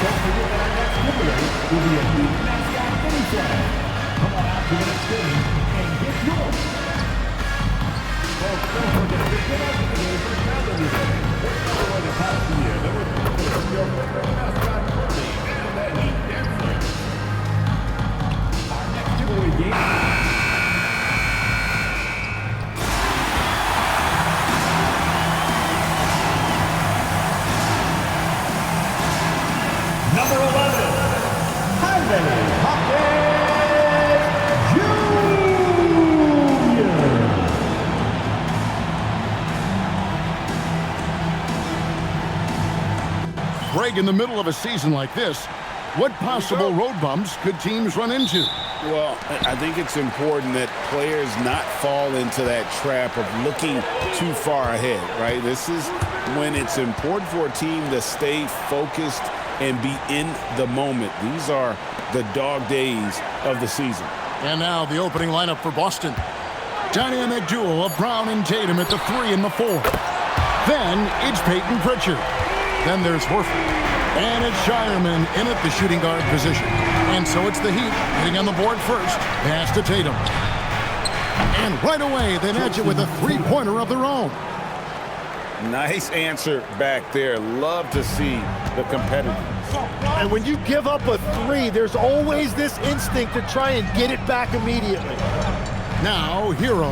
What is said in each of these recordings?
Don't forget that our next giveaway will be a Heat mascot mini flag. Come on out to the next game and get yours. Folks, don't forget to get out today for Father's Day. Over the past year, there was your favorite mascot clothing and the Heat dancers. Our next giveaway game. Number 11, Miami Greg, in the middle of a season like this, what possible road bumps could teams run into? Well, I think it's important that players not fall into that trap of looking too far ahead, right? This is when it's important for a team to stay focused and be in the moment. These are the dog days of the season. And now the opening lineup for Boston. Dynamic duo of Brown and Tatum at the 3 and the 4. Then it's Peyton Pritchard. Then there's Horford. And it's Shireman in at the shooting guard position. And so it's the Heat getting on the board first. Pass to Tatum. And right away they match it with a three-pointer of their own. Nice answer back there. Love to see the competitiveness. And when you give up a three, there's always this instinct to try and get it back immediately. Now, Hero.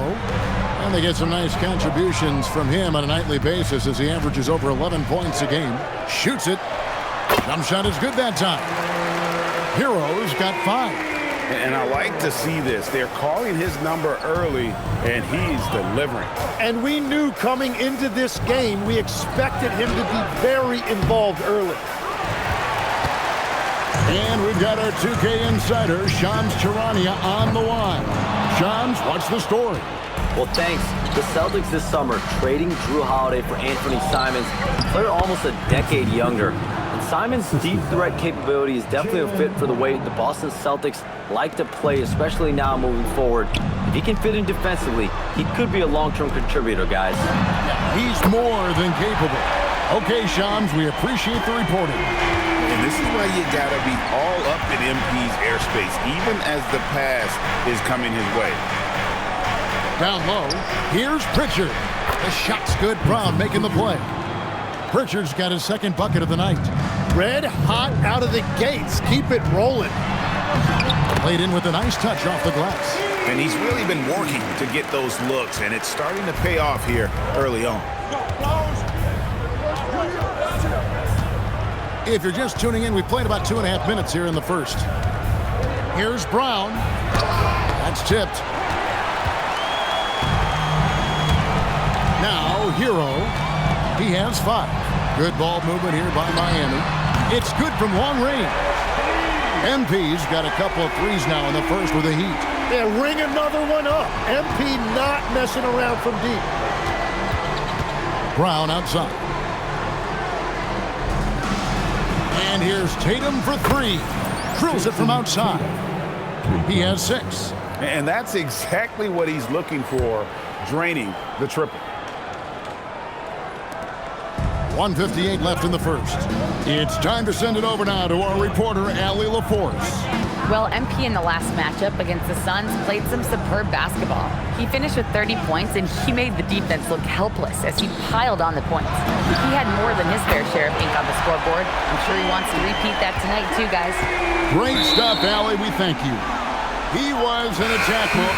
And they get some nice contributions from him on a nightly basis as he averages over 11 points a game. Shoots it. Jump shot is good that time. Hero's got 5. And I like to see this. They're calling his number early, and he's delivering. And we knew coming into this game, we expected him to be very involved early. And we've got our 2K insider, Shams Charania, on the line. Shams, what's the story? Well, thanks. The Celtics this summer trading Drew Holiday for Anthony Simons, a player almost a decade younger. And Simons' deep threat capability is definitely a fit for the way the Boston Celtics like to play, especially now moving forward. If he can fit in defensively, he could be a long-term contributor, guys. He's more than capable. Okay, Shams, we appreciate the reporting. And this is why you gotta be all up in MP's airspace, even as the pass is coming his way. Down low, here's Pritchard. The shot's good. Brown making the play. Pritchard's got his second bucket of the night. Red hot out of the gates. Keep it rolling. Played in with a nice touch off the glass. And he's really been working to get those looks, and it's starting to pay off here early on. If you're just tuning in, we played about 2.5 minutes here in the first. Here's Brown. That's tipped. Now, Hero. He has 5. Good ball movement here by Miami. It's good from long range. MP's got a couple of threes now in the first with the Heat. Yeah, ring another one up. MP not messing around from deep. Brown outside. And here's Tatum for 3. Drills it from outside. He has 6. And that's exactly what he's looking for, draining the triple. 1:58 left in the first. It's time to send it over now to our reporter, Allie LaForce. Well, MP in the last matchup against the Suns played some superb basketball. He finished with 30 points, and he made the defense look helpless as he piled on the points. He had more than his fair share of ink on the scoreboard. I'm sure he wants to repeat that tonight, too, guys. Great stuff, Allie. We thank you. He was an attack book.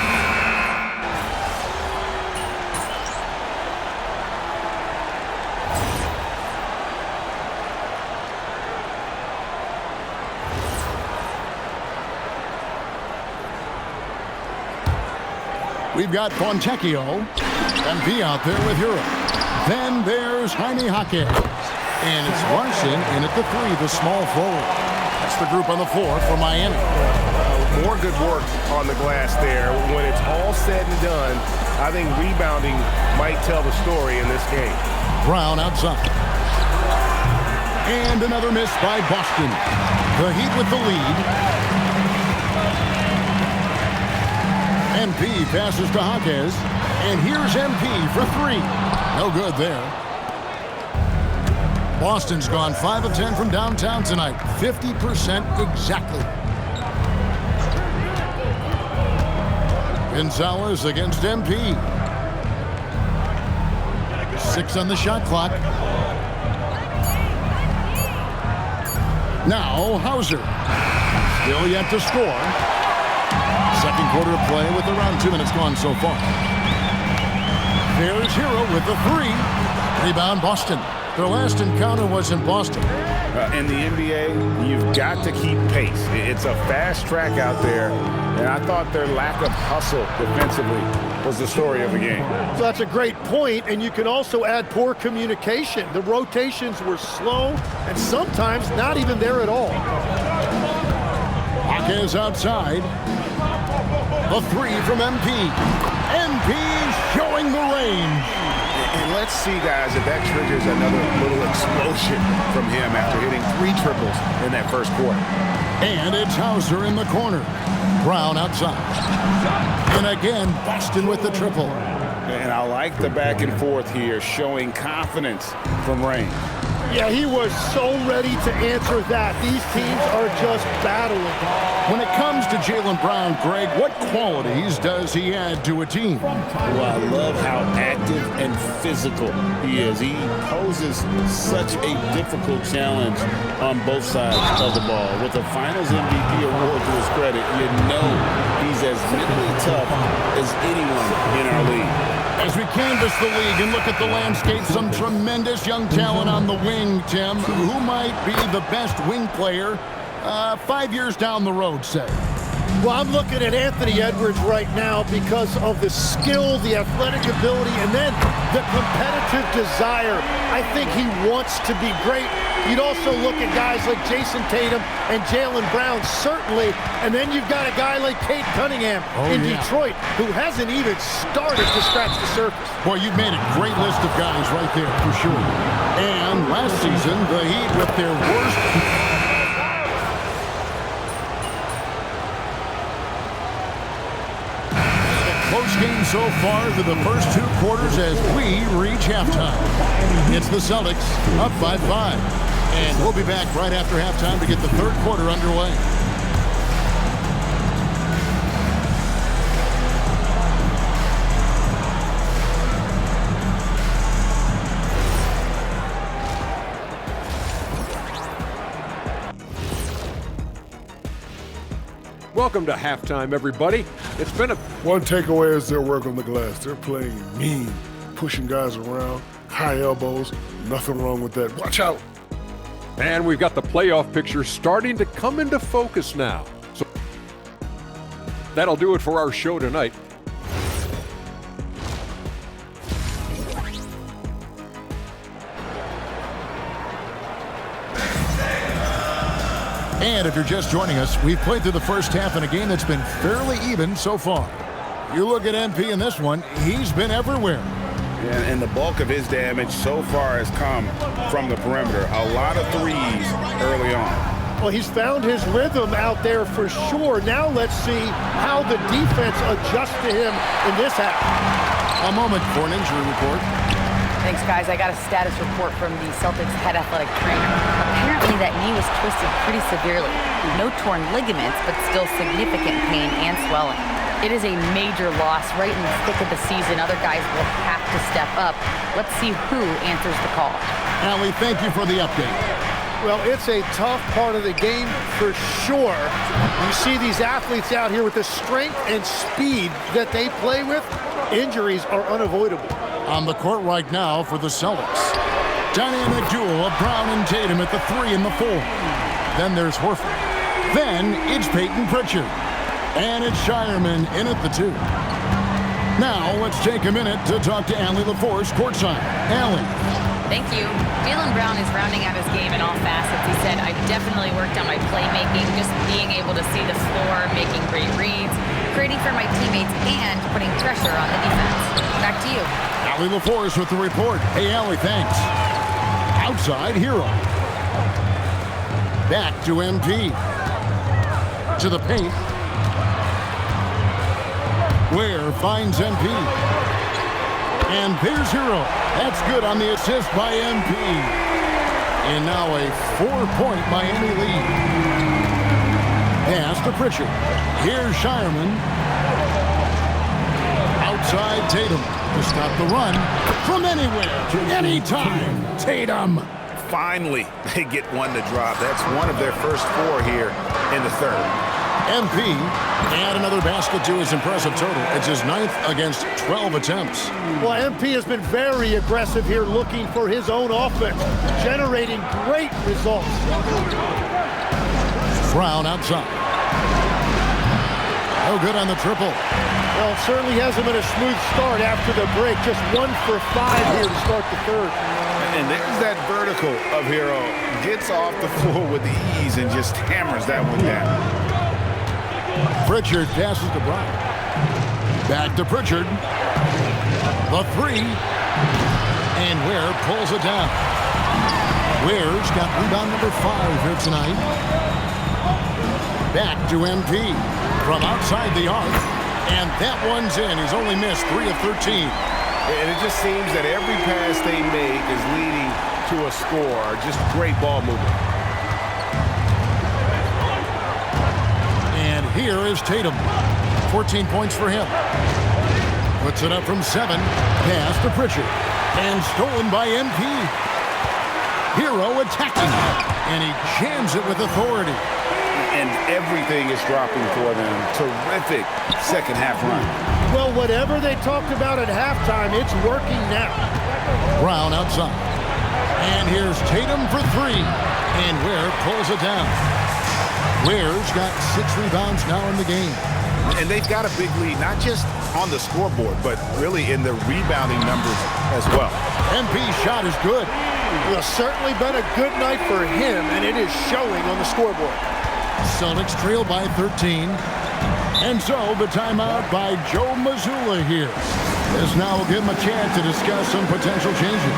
We've got Fontecchio, MP out there with Europe. Then there's Jaime Jaquez. And it's Larson in at the 3, the small forward. That's the group on the floor for Miami. More good work on the glass there. When it's all said and done, I think rebounding might tell the story in this game. Brown outside. And another miss by Boston. The Heat with the lead. MP passes to Jaquez, and here's MP for 3. No good there. Boston's gone 5 of 10 from downtown tonight. 50% exactly. Gonzalez against MP. 6 on the shot clock. Now Hauser. Still yet to score. Second quarter of play with around 2 minutes gone so far. There's Hero with the 3. Rebound Boston. Their last encounter was in Boston. In the NBA, you've got to keep pace. It's a fast track out there, and I thought their lack of hustle defensively was the story of the game. So that's a great point, and you can also add poor communication. The rotations were slow and sometimes not even there at all. Jaquez outside. The 3 from MP. MP showing the range. And let's see, guys, if that triggers another little explosion from him after hitting 3 triples in that first quarter. And it's Hauser in the corner. Brown outside. And again, Boston with the triple. And I like the back and forth here, showing confidence from Rain. Yeah, he was so ready to answer that. These teams are just battling. When it comes to Jaylen Brown, Greg, what qualities does he add to a team? Well, I love how active and physical he is. He poses such a difficult challenge on both sides of the ball. With a Finals MVP award to his credit, you know he's as mentally tough as anyone in our league. As we canvass the league and look at the landscape, some tremendous young talent on the wing, Tim. Who might be the best wing player 5 years down the road, say? Well, I'm looking at Anthony Edwards right now because of the skill, the athletic ability, and then the competitive desire. I think he wants to be great. You'd also look at guys like Jason Tatum and Jaylen Brown, certainly. And then you've got a guy like Cade Cunningham in Detroit, who hasn't even started to scratch the surface. Boy, you've made a great list of guys right there, for sure. And last season, the Heat with their worst... Close game so far through the first 2 quarters as we reach halftime. It's the Celtics up by 5. And we'll be back right after halftime to get the third quarter underway. Welcome to halftime, everybody. It's been a... One takeaway is their work on the glass. They're playing mean, pushing guys around, high elbows. Nothing wrong with that. Watch out. And we've got the playoff picture starting to come into focus now. So that'll do it for our show tonight. And if you're just joining us, we've played through the first half in a game that's been fairly even so far. You look at MP in this one, he's been everywhere. And the bulk of his damage so far has come from the perimeter. A lot of threes early on. Well, he's found his rhythm out there for sure. Now let's see how the defense adjusts to him in this half. A moment for an injury report. Thanks, guys. I got a status report from the Celtics head athletic trainer. Apparently, that knee was twisted pretty severely. No torn ligaments, but still significant pain and swelling. It is a major loss right in the thick of the season. Other guys will have to step up. Let's see who answers the call. Allie, thank you for the update. Well, it's a tough part of the game for sure. You see these athletes out here with the strength and speed that they play with. Injuries are unavoidable. On the court right now for the Celtics. Dynamic duo of Brown and Tatum at the 3 and the 4. Then there's Horford. Then it's Peyton Pritchard. And it's Shireman in at the 2. Now let's take a minute to talk to Allie LaForce courtside. Allie. Thank you. Jaylen Brown is rounding out his game in all facets. He said, I've definitely worked on my playmaking, just being able to see the floor, making great reads, creating for my teammates, and putting pressure on the defense. Back to you. Allie LaForce with the report. Hey, Allie, thanks. Outside, Hero. Back to MP. To the paint. Ware finds MP. And there's Hero. That's good on the assist by MP. And now a 4-point Miami lead. Pass to Pritchard. Here's Shireman. Outside Tatum to stop the run from anywhere, anytime. Tatum. Finally, they get one to drop. That's one of their first 4 here in the third. MP, and another basket to his impressive total. It's his 9th against 12 attempts. Well, MP has been very aggressive here, looking for his own offense, generating great results. Brown outside. No good on the triple. Well, it certainly hasn't been a smooth start after the break. Just 1 for 5 here to start the third. And there's that vertical of Hero. Gets off the floor with ease and just hammers that one down. Pritchard passes to Brown. Back to Pritchard. The 3. And Ware pulls it down. Ware's got rebound number 5 here tonight. Back to MP. From outside the arc. And that one's in. He's only missed 3 of 13. And it just seems that every pass they make is leading to a score. Just great ball movement. And here is Tatum. 14 points for him. Puts it up from 7. Pass to Pritchard. And stolen by MP. Hero attacking. And he jams it with authority. And everything is dropping for them. Terrific second half run. Well, whatever they talked about at halftime, it's working now. Brown outside. And here's Tatum for 3. And Ware pulls it down. Ware's got 6 rebounds now in the game. And they've got a big lead, not just on the scoreboard, but really in the rebounding numbers as well. MP's shot is good. Well, certainly been a good night for him, and it is showing on the scoreboard. Celtics trail by 13. And so the timeout by Joe Mazzulla here. This now will give him a chance to discuss some potential changes.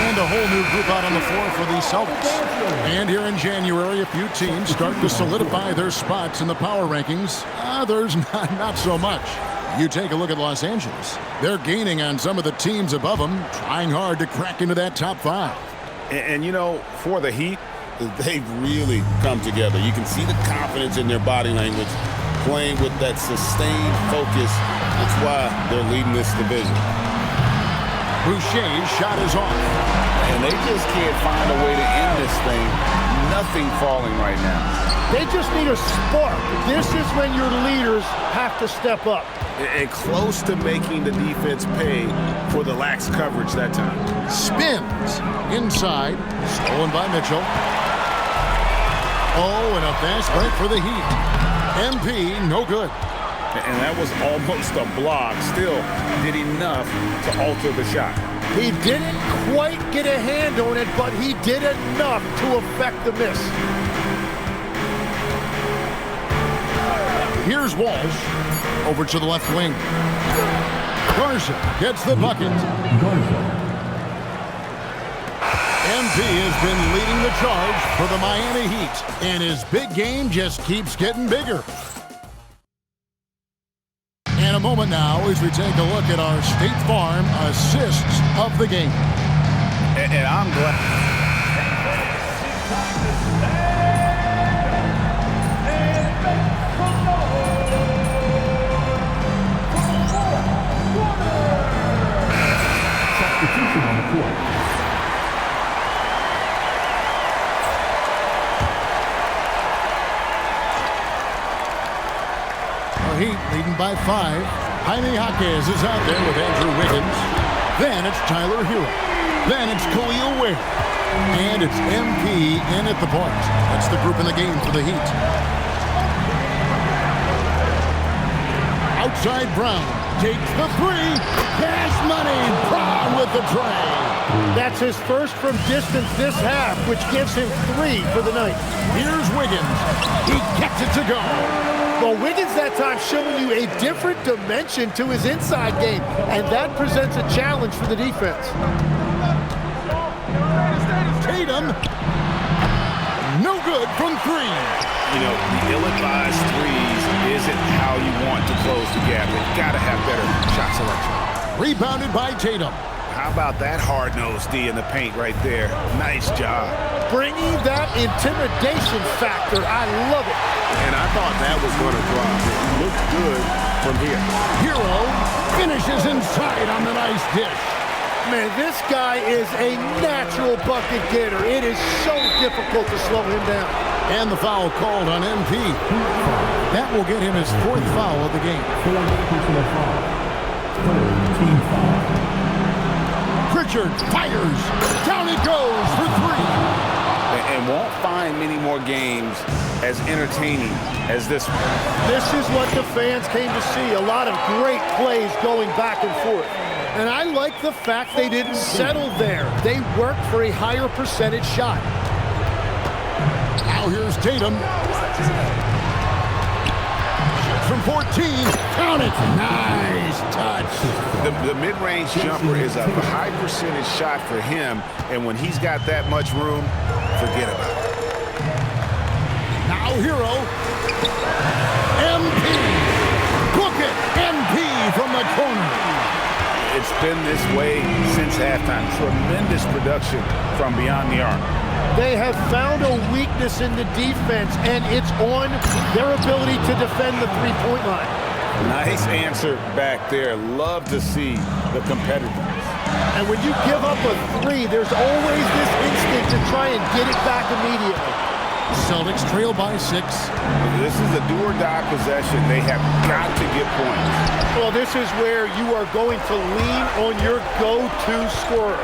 And a whole new group out on the floor for the Celtics. And here in January, a few teams start to solidify their spots in the power rankings. Others not so much. You take a look at Los Angeles. They're gaining on some of the teams above them, trying hard to crack into that top 5. And you know, for the Heat, they've really come together. You can see the confidence in their body language, playing with that sustained focus. That's why they're leading this division. Boucher's shot is off. And they just can't find a way to end this thing. Nothing falling right now. They just need a spark. This is when your leaders have to step up. And close to making the defense pay for the lax coverage that time. Spins inside, stolen by Mitchell. Oh, and a fast break for the Heat. MP, no good. And that was almost a block. Still did enough to alter the shot. He didn't quite get a hand on it, but he did enough to affect the miss. Here's Walsh. Over to the left wing. Garza gets the bucket. MP has been leading the charge for the Miami Heat, and his big game just keeps getting bigger. And a moment now as we take a look at our State Farm assists of the game. And I'm glad. Substitution on the court. Heat leading by 5. Jaime Jaquez is out there with Andrew Wiggins. Then it's Tyler Hero. Then it's Khalil Ware. And it's MP in at the point. That's the group in the game for the Heat. Outside Brown takes the 3. Cash money. Brown with the tray. That's his first from distance this half, which gives him 3 for the night. Here's Wiggins. He gets it to go. Well, Wiggins that time showing you a different dimension to his inside game, and that presents a challenge for the defense. Tatum, no good from 3. you know, the ill-advised threes isn't how you want to close the gap. They've got to have better shot selection. Rebounded by Tatum. How about that hard-nosed D in the paint right there? Nice job. Bringing that intimidation factor. I love it. And I thought that was going to drop. It looked good from here. Hero finishes inside on the nice dish. Man, this guy is a natural bucket getter. It is so difficult to slow him down. And the foul called on MP. That will get him his 4th foul of the game. Pritchard fires. Down it goes for 3. And won't find many more games as entertaining as this one. This is what the fans came to see. A lot of great plays going back and forth. And I like the fact they didn't settle there. They worked for a higher percentage shot. Now here's Tatum. From 14. Count it. Nice touch. The mid-range jumper is a high percentage shot for him, and when he's got that much room, forget about it. Now Hero. MP. Book it. MP from the corner. It's been this way since halftime. Tremendous production from beyond the arc. They have found a weakness in the defense, and it's on their ability to defend the three-point line. Nice answer back there. Love to see the competitiveness. And when you give up a 3, there's always this instinct to try and get it back immediately. Celtics trail by 6. This is a do-or-die possession. They have got to get points. Well, this is where you are going to lean on your go-to scorer.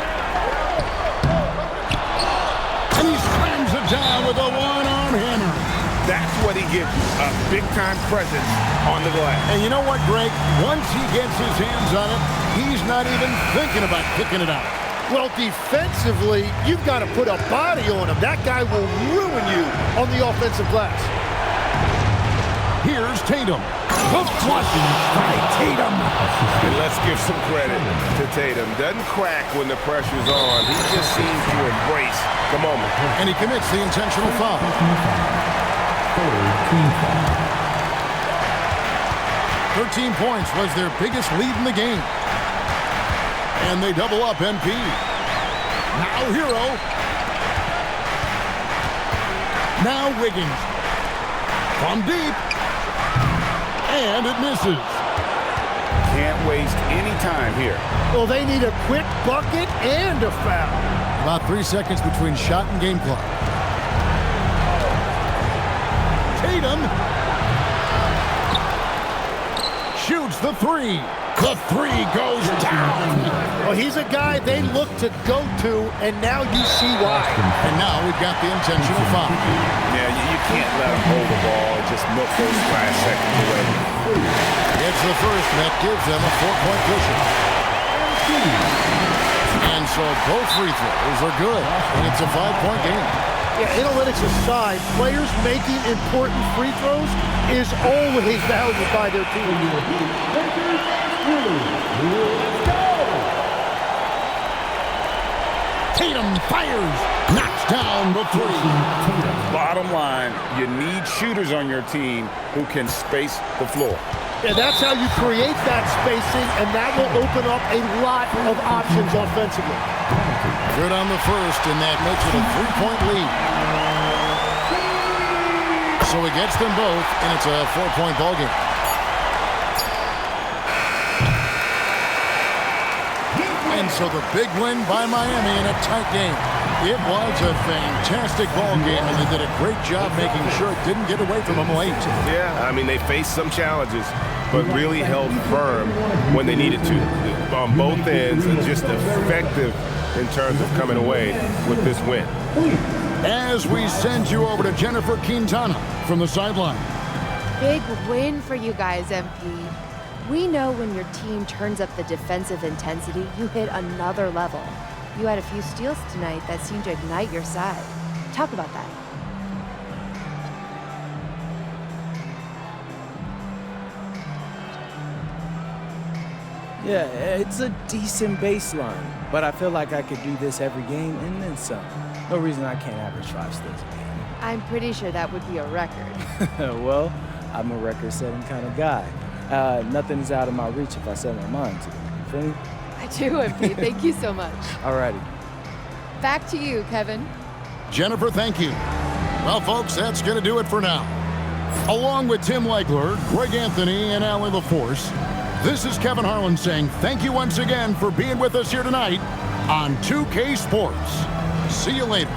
And he slams it down with a one-arm hammer. That's what he gives you, a big-time presence on the glass. And you know what, Greg? Once he gets his hands on it, he's not even thinking about kicking it out. Well, defensively, you've got to put a body on him. That guy will ruin you on the offensive glass. Here's Tatum. The flushing by Tatum. And let's give some credit to Tatum. Doesn't crack when the pressure's on. He just seems to embrace the moment. And he commits the intentional foul. 13 points was their biggest lead in the game. And they double up MP. Now Hero. Now Wiggins. From deep. And it misses. Can't waste any time here. Well, they need a quick bucket and a foul. About 3 seconds between shot and game clock. Tatum shoots the 3. The 3 goes down. Well, he's a guy they look to go to, and now you see why. And now we've got the intentional foul. Yeah, you can't let him hold the ball and just milk those 5 seconds away. It's the first that gives them a 4-point cushion. And so both free throws are good, and it's a 5-point game. Yeah, analytics aside, players making important free throws is always valued by their team. Tatum fires, knocks down the 3. Bottom line, you need shooters on your team who can space the floor. Yeah, that's how you create that spacing, and that will open up a lot of options offensively. Good on the first, and that makes it a 3-point lead. So he gets them both, and it's a 4-point ballgame. And so the big win by Miami in a tight game. It was a fantastic ball game, and they did a great job making sure it didn't get away from them late. Yeah, I mean, they faced some challenges, but really held firm when they needed to on both ends, and just effective in terms of coming away with this win. As we send you over to Jennifer Quintana from the sideline. Big win for you guys, MP. We know when your team turns up the defensive intensity, you hit another level. You had a few steals tonight that seemed to ignite your side. Talk about that. Yeah, it's a decent baseline, but I feel like I could do this every game and then some. No reason I can't average 5 steals a game. I'm pretty sure that would be a record. Well, I'm a record-setting kind of guy. Nothing's out of my reach if I set my mind to it. You feel me? I do, MP. Thank you so much. Alrighty. Back to you, Kevin. Jennifer, thank you. Well, folks, that's going to do it for now. Along with Tim Legler, Greg Anthony, and Allie LaForce, this is Kevin Harlan saying thank you once again for being with us here tonight on 2K Sports. See you later.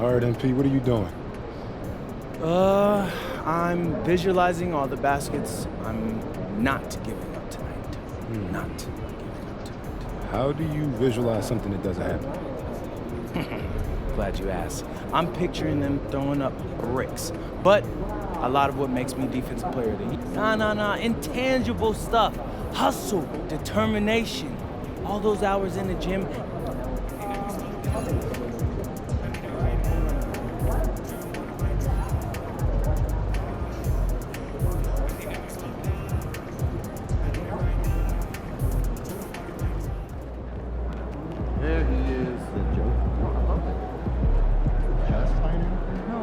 All right, MP, what are you doing? I'm visualizing all the baskets. I'm not giving up tonight. Not giving up tonight. How do you visualize something that doesn't happen? Glad you asked. I'm picturing them throwing up bricks. But a lot of what makes me defensive player of the year. Nah. Intangible stuff. Hustle, determination. All those hours in the gym. There he is. The joke. Just fine. No,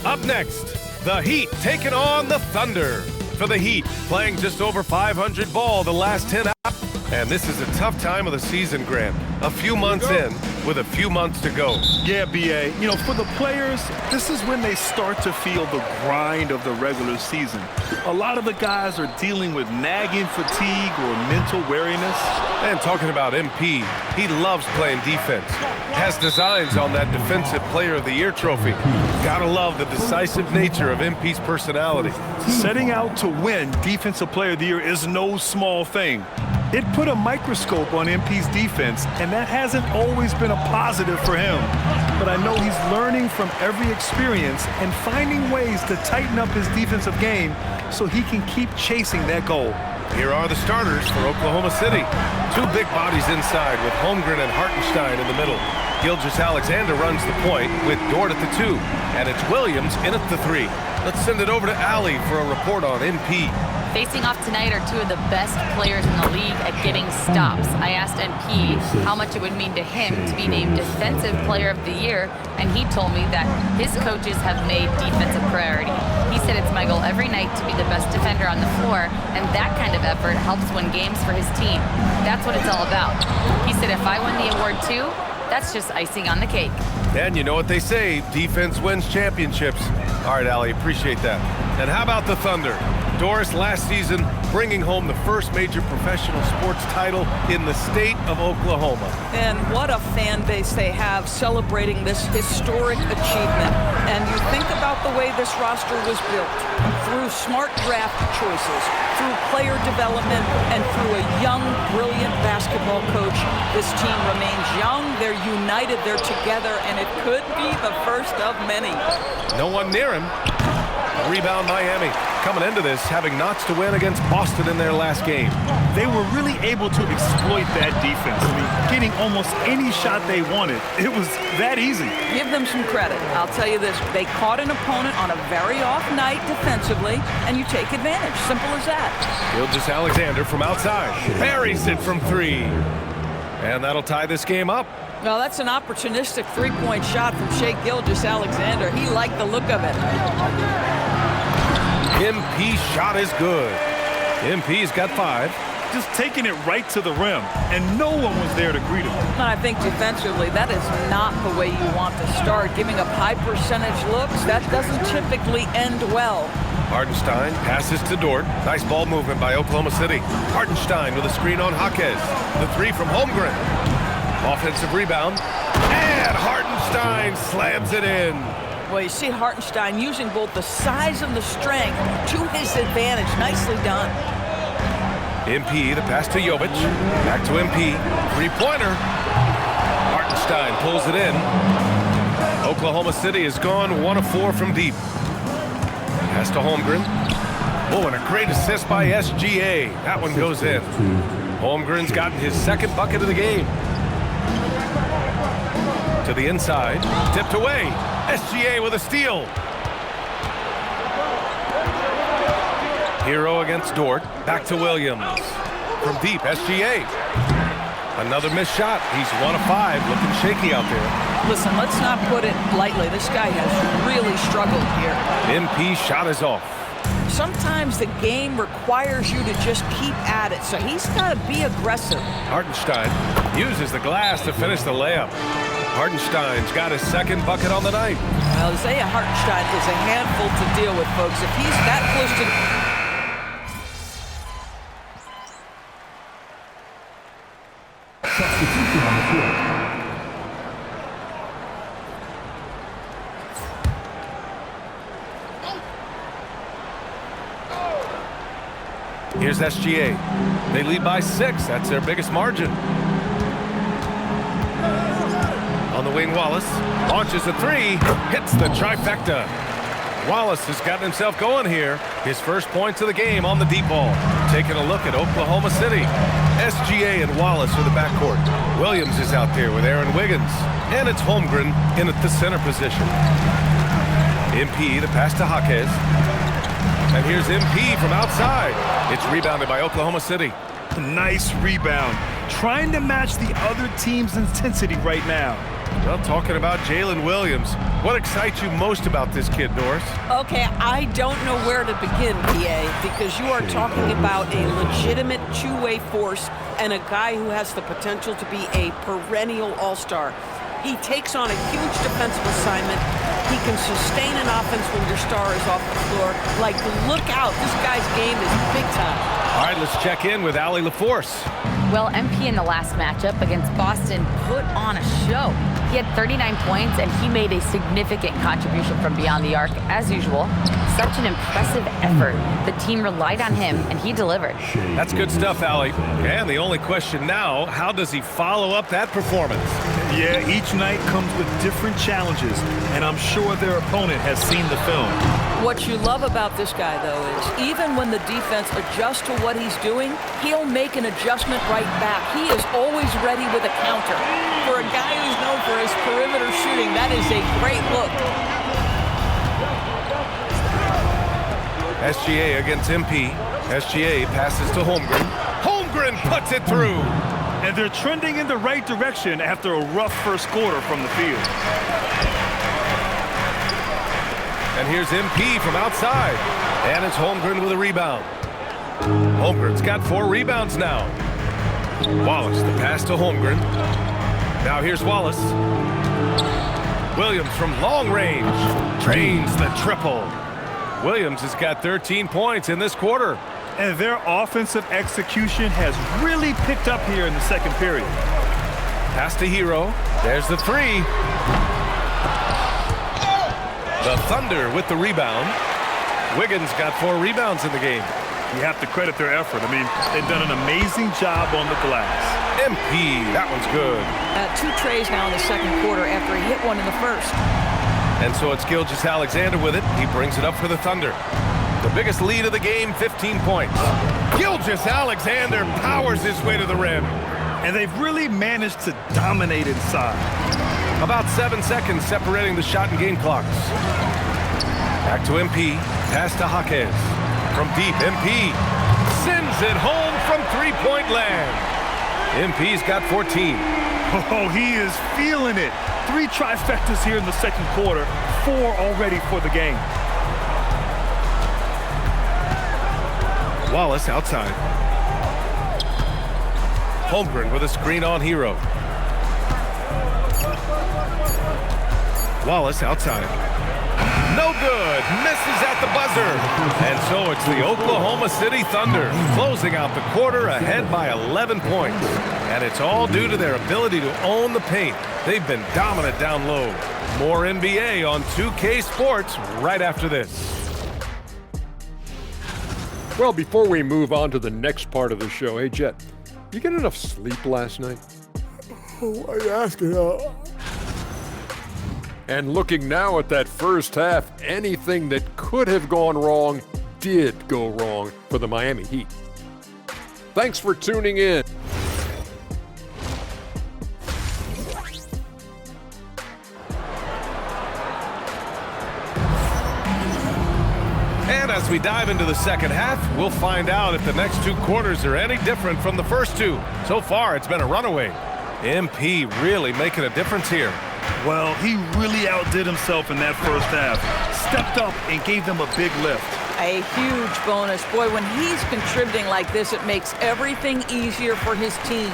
Up next, the Heat taking on the Thunder. For the Heat, playing just over 500 ball the last 10 hours. And this is a tough time of the season, Grant. A few months in with a few months to go. Yeah, B.A. You know, for the players, this is when they start to feel the grind of the regular season. A lot of the guys are dealing with nagging fatigue or mental weariness. And talking about MP, he loves playing defense. Has designs on that Defensive Player of the Year trophy. Gotta love the decisive nature of MP's personality. Setting out to win Defensive Player of the Year is no small thing. It put a microscope on MP's defense, and that hasn't always been a positive for him. But I know he's learning from every experience and finding ways to tighten up his defensive game so he can keep chasing that goal. Here are the starters for Oklahoma City. Two big bodies inside with Holmgren and Hartenstein in the middle. Gilgeous-Alexander runs the point with Dort at the 2, and it's Williams in at the 3. Let's send it over to Allie for a report on MP. Facing off tonight are two of the best players in the league at getting stops. I asked MP how much it would mean to him to be named Defensive Player of the Year, and he told me that his coaches have made defense a priority. He said it's my goal every night to be the best defender on the floor, and that kind of effort helps win games for his team. That's what it's all about. He said if I win the award too, that's just icing on the cake. And you know what they say, defense wins championships. All right, Allie, appreciate that. And how about the Thunder? Doris last season bringing home the first major professional sports title in the state of Oklahoma. And what a fan base they have celebrating this historic achievement. And you think about the way this roster was built, through smart draft choices, through player development, and through a young, brilliant basketball coach. This team remains young, they're united, they're together, and it could be the first of many. No one near him. Rebound Miami. Coming into this, having knots to win against Boston in their last game. They were really able to exploit that defense. I mean, getting almost any shot they wanted. It was that easy. Give them some credit. I'll tell you this, they caught an opponent on a very off night defensively, and you take advantage. Simple as that. Gilgeous-Alexander from outside. Buries it from 3. And that'll tie this game up. Well, that's an opportunistic three-point shot from Shai Gilgeous-Alexander. He liked the look of it. MP's shot is good. MP's got 5. Just taking it right to the rim, and no one was there to greet him. And I think defensively, that is not the way you want to start. Giving up high percentage looks, that doesn't typically end well. Hartenstein passes to Dort. Nice ball movement by Oklahoma City. Hartenstein with a screen on Jaquez. The 3 from Holmgren. Offensive rebound. And Hartenstein slams it in. Well, you see Hartenstein using both the size and the strength to his advantage. Nicely done. MP, the pass to Jovic. Back to MP. Three-pointer. Hartenstein pulls it in. Oklahoma City has gone 1 of 4 from deep. Pass to Holmgren. Oh, and a great assist by SGA. That one goes in. Holmgren's gotten his second bucket of the game. To the inside. Tipped away. SGA with a steal. Hero against Dort. Back to Williams. From deep, SGA. Another missed shot. He's 1 of 5. Looking shaky out there. Listen, let's not put it lightly. This guy has really struggled here. MP shot is off. Sometimes the game requires you to just keep at it, so he's got to be aggressive. Hartenstein uses the glass to finish the layup. Hartenstein's got his second bucket on the night. Well, Isaiah Hartenstein is a handful to deal with, folks. If he's that close to... Substitution on the court. Here's SGA. They lead by 6. That's their biggest margin. On the wing, Wallace launches a 3, hits the trifecta. Wallace has gotten himself going here. His first points of the game on the deep ball. Taking a look at Oklahoma City. SGA and Wallace are the backcourt. Williams is out there with Aaron Wiggins. And it's Holmgren in at the center position. MP, the pass to Jaquez. And here's MP from outside. It's rebounded by Oklahoma City. Nice rebound. Trying to match the other team's intensity right now. Well, talking about Jalen Williams, what excites you most about this kid, Doris? Okay, I don't know where to begin, PA, because you are talking about a legitimate two-way force and a guy who has the potential to be a perennial all-star. He takes on a huge defensive assignment. He can sustain an offense when your star is off the floor. Like, look out. This guy's game is big time. All right, let's check in with Allie LaForce. Well, MP in the last matchup against Boston put on a show. He had 39 points, and he made a significant contribution from beyond the arc, as usual. Such an impressive effort. The team relied on him, and he delivered. That's good stuff, Allie. And the only question now, how does he follow up that performance? Yeah, each night comes with different challenges, and I'm sure their opponent has seen the film. What you love about this guy, though, is even when the defense adjusts to what he's doing, he'll make an adjustment right back. He is always ready with a counter. For a guy who's known for his perimeter shooting, that is a great look. SGA against MP. SGA passes to Holmgren. Holmgren puts it through. And they're trending in the right direction after a rough first quarter from the field. And here's MP from outside. And it's Holmgren with a rebound. Holmgren's got 4 rebounds now. Wallace, the pass to Holmgren. Now here's Wallace. Williams from long range drains the triple. Williams has got 13 points in this quarter. And their offensive execution has really picked up here in the second period. Pass to Hero. There's the 3. The Thunder with the rebound. Wiggins got 4 rebounds in the game. You have to credit their effort. I mean, they've done an amazing job on the glass. MP, that one's good. 2 trays now in the second quarter after he hit one in the first. And so it's Gilgeous-Alexander with it. He brings it up for the Thunder. The biggest lead of the game, 15 points. Gilgeous-Alexander powers his way to the rim. And they've really managed to dominate inside. About 7 seconds separating the shot and game clocks. Back to MP. Pass to Jaquez. From deep, MP sends it home from three-point land. MP's got 14. Oh, he is feeling it. 3 trifectas here in the second quarter. 4 already for the game. Wallace outside. Holmgren with a screen on Hero. Wallace outside. No good. Misses at the buzzer. And so it's the Oklahoma City Thunder closing out the quarter ahead by 11 points. And it's all due to their ability to own the paint. They've been dominant down low. More NBA on 2K Sports right after this. Well, before we move on to the next part of the show, hey, Jet, you get enough sleep last night? Why are you asking? And looking now at that first half, anything that could have gone wrong did go wrong for the Miami Heat. Thanks for tuning in. And as we dive into the second half, we'll find out if the next 2 quarters are any different from the first 2. So far, it's been a runaway. MP really making a difference here. Well, he really outdid himself in that first half. Stepped up and gave them a big lift. A huge bonus. Boy, when he's contributing like this, it makes everything easier for his team.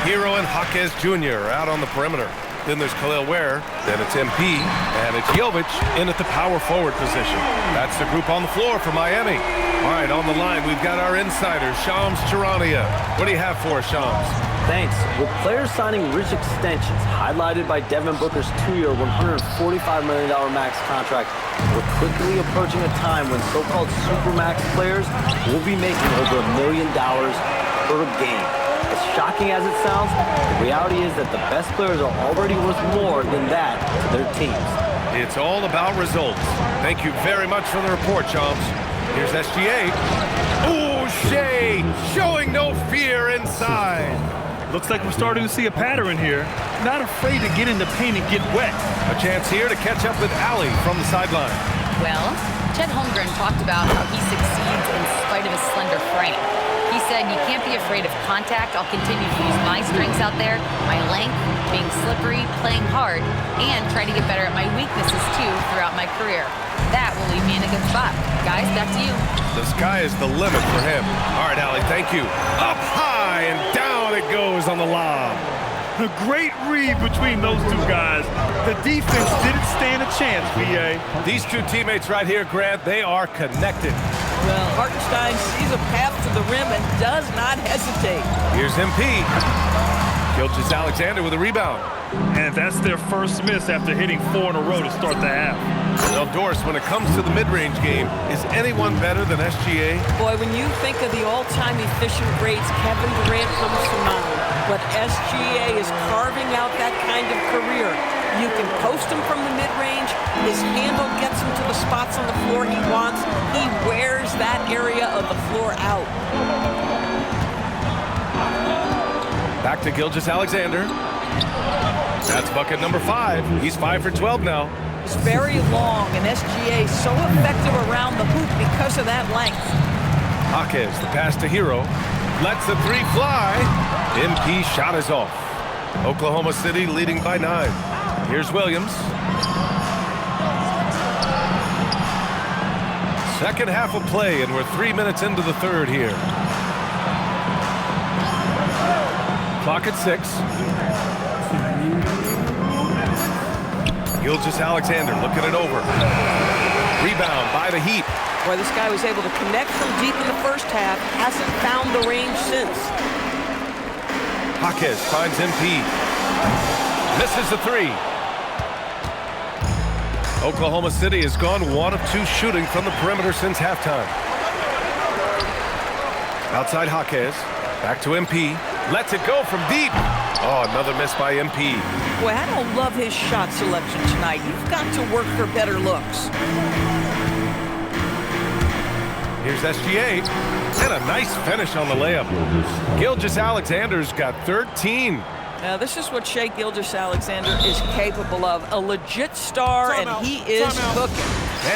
Hero and Jaquez Jr. out on the perimeter. Then there's Khalil Ware. Then it's MP. And it's Jovic in at the power forward position. That's the group on the floor for Miami. All right, on the line, we've got our insider, Shams Charania. What do you have for us, Shams? Thanks. With players signing rich extensions, highlighted by Devin Booker's 2-year, $145 million max contract, we're quickly approaching a time when so-called supermax players will be making over $1 million per game. As shocking as it sounds, the reality is that the best players are already worth more than that to their teams. It's all about results. Thank you very much for the report, Shams. Here's SGA. Ooh, Shea showing no fear inside. Looks like we're starting to see a pattern here. Not afraid to get in the paint and get wet. A chance here to catch up with Allie from the sideline. Well, Chet Holmgren talked about how he succeeds in spite of his slender frame. He said, you can't be afraid of contact. I'll continue to use my strengths out there, my length, being slippery, playing hard, and try to get better at my weaknesses too throughout my career. That will leave me in a good spot. Guys, back to you. The sky is the limit for him. All right, Allie, thank you. Up high and down it goes on the lob. A great read between those two guys. The defense didn't stand a chance, VA. These two teammates right here, Grant, they are connected. Well, Hartenstein sees a path to the rim and does not hesitate. Here's MP. Gilgeous-Alexander with a rebound. And that's their first miss after hitting 4 in a row to start the half. Well, Doris, when it comes to the mid-range game, is anyone better than SGA? Boy, when you think of the all-time efficient greats, Kevin Durant comes to mind. But SGA is carving out that kind of career. You can post him from the mid-range. His handle gets him to the spots on the floor he wants. He wears that area of the floor out. Back to Gilgeous-Alexander. That's bucket number 5. He's 5 for 12 now. It's very long, and SGA is so effective around the hoop because of that length. Jaquez, the pass to Hero. Lets the 3 fly. MP shot is off. Oklahoma City leading by 9. Here's Williams. Second half of play, and we're 3 minutes into the third here. Clock at 6. Gilgeous-Alexander looking it over. Rebound by the Heat. Boy, this guy was able to connect from deep in the first half. Hasn't found the range since. Jaquez finds MP. Misses the 3. Oklahoma City has gone 1 of 2 shooting from the perimeter since halftime. Outside Jaquez. Back to MP. Lets it go from deep. Oh, another miss by MP. Boy, I don't love his shot selection tonight. You've got to work for better looks. Here's SGA. And a nice finish on the layup. Gilgeous-Alexander's got 13. Now, this is what Shai Gilgeous-Alexander is capable of. A legit star, and he is cooking.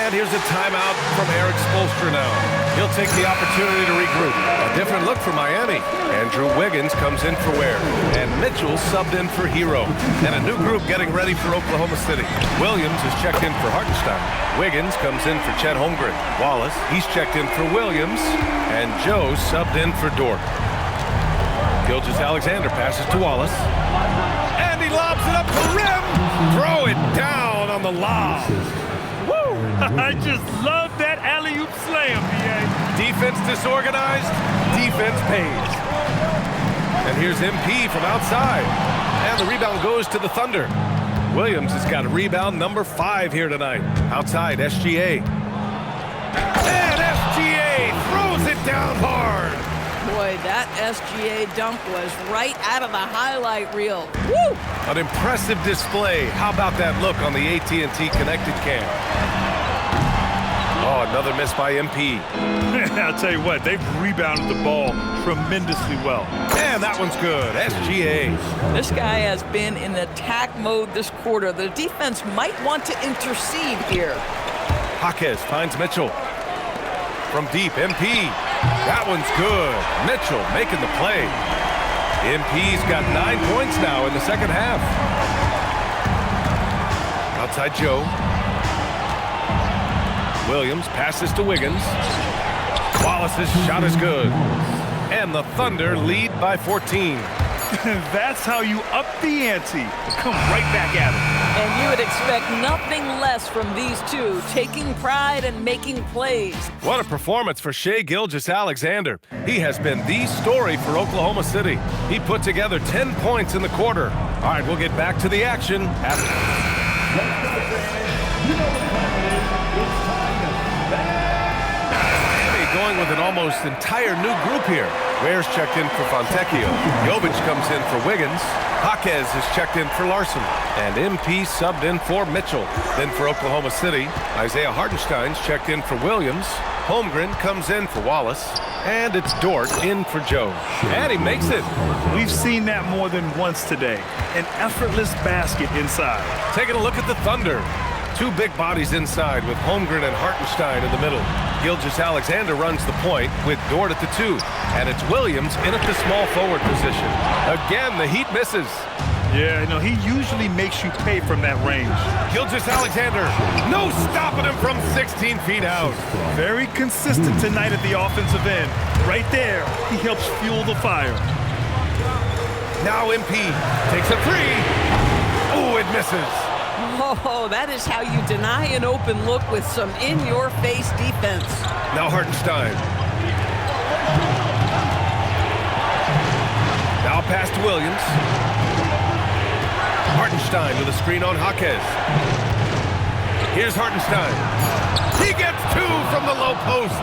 And here's a timeout from Eric Spoelstra now. He'll take the opportunity to regroup. A different look for Miami. Andrew Wiggins comes in for Ware. And Mitchell subbed in for Hero. And a new group getting ready for Oklahoma City. Williams is checked in for Hartenstein. Wiggins comes in for Chet Holmgren. Wallace, he's checked in for Williams. And Joe subbed in for Dort. Gilgeous-Alexander passes to Wallace. And he lobs it up the rim. Throw it down on the lob. Woo! I just love that alley-oop slam, BA. Defense disorganized, defense pays. And here's MP from outside. And the rebound goes to the Thunder. Williams has got rebound number 5 here tonight. Outside, SGA. And SGA throws it down hard. Boy, that SGA dunk was right out of the highlight reel. Woo! An impressive display. How about that look on the AT&T connected cam? Oh, another miss by MP. I'll tell you what, they've rebounded the ball tremendously well. And that one's good. SGA. This guy has been in attack mode this quarter. The defense might want to intercede here. Jaquez finds Mitchell. From deep, MP. That one's good. Mitchell making the play. MP's got 9 points now in the second half. Outside Joe. Williams passes to Wiggins. Wallace's shot is good. And the Thunder lead by 14. That's how you up the ante. Come right back at it. And you would expect nothing less from these two, taking pride and making plays. What a performance for Shai Gilgeous-Alexander. He has been the story for Oklahoma City. He put together 10 points in the quarter. All right, we'll get back to the action after. Going with an almost entire new group here. Ware's checked in for Fontecchio. Jovic comes in for Wiggins. Jaquez is checked in for Larson. And MP subbed in for Mitchell. Then for Oklahoma City, Isaiah Hartenstein's checked in for Williams. Holmgren comes in for Wallace. And it's Dort in for Joe. And he makes it. We've seen that more than once today. An effortless basket inside. Taking a look at the Thunder. Two big bodies inside with Holmgren and Hartenstein in the middle. Gilgeous-Alexander runs the point with Dort at the 2. And it's Williams in at the small forward position. Again, the Heat misses. Yeah, he usually makes you pay from that range. Gilgeous-Alexander, no stopping him from 16 feet out. Very consistent tonight at the offensive end. Right there, he helps fuel the fire. Now MP takes a 3. Oh, it misses. Oh, that is how you deny an open look with some in-your-face defense. Now Hartenstein. Now pass to Williams. Hartenstein with a screen on Jaquez. Here's Hartenstein. He gets 2 from the low post.